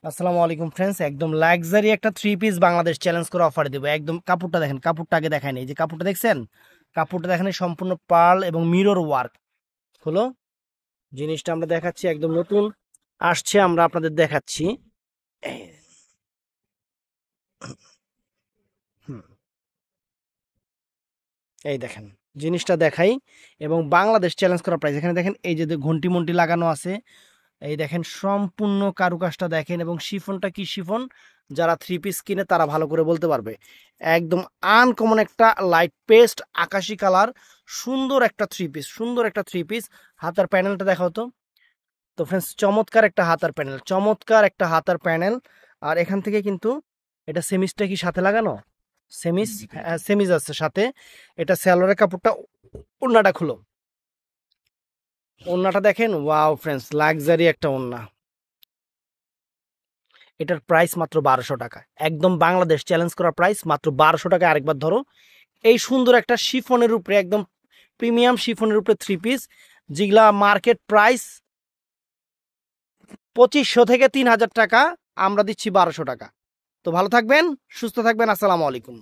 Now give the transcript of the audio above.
আসসালামু আলাইকুম ফ্রেন্ডস, একদম লাক্সারি একটা থ্রি পিস বাংলাদেশ চ্যালেঞ্জ করে অফার দেবো। একদম কাপড়টা দেখেন, কাপড়টা আগে দেখায়নি, এই যে কাপড়টা দেখছেন, কাপড়টা দেখেন সম্পূর্ণ পার্ল এবং মিরর ওয়ার্ক হলো। জিনিসটা আমরা দেখাচ্ছি, একদম নতুন আসছে, আমরা আপনাদের দেখাচ্ছি। এই হুম, এই দেখেন জিনিসটা দেখাই, এবং বাংলাদেশ চ্যালেঞ্জ করা প্রাইস। এখানে দেখেন এই যে ঘন্টি মন্টি লাগানো আছে, এই দেখেন সম্পূর্ণ কারুকাজটা দেখেন, এবং শিফনটা কি শিফন, যারা থ্রি পিস কিনে তারা ভালো করে বলতে পারবে। একদম আনকমন একটা লাইট পেস্ট আকাশি কালার, সুন্দর একটা থ্রি পিস, সুন্দর একটা থ্রি পিস। হাতার প্যানেলটা দেখাও তো। তো ফ্রেন্ডস, চমৎকার একটা হাতার প্যানেল, চমৎকার একটা হাতার প্যানেল। আর এখান থেকে কিন্তু এটা সেমিসটা কি সাথে লাগানো, সেমিস, সেমিস আছে সাথে। এটা স্যালোয়ারের কাপড়টা, ওড়নাটা খুলো, ওড়নাটা দেখেন, ওয়াও ফ্রেন্ডস, লাক্সারি একটা ওড়না। এটার প্রাইস মাত্র 1200 টাকা, একদম বাংলাদেশ চ্যালেঞ্জ করা প্রাইস মাত্র 1200 টাকা। আরেকবার ধরো, এই সুন্দর একটা শিফনের উপরে, একদম প্রিমিয়াম শিফনের উপরে থ্রি পিস, যেগুলা মার্কেট প্রাইস 2500 থেকে 3000 টাকা, আমরা দিচ্ছি 1200 টাকা। তো ভালো থাকবেন, সুস্থ থাকবেন, আসসালামু আলাইকুম।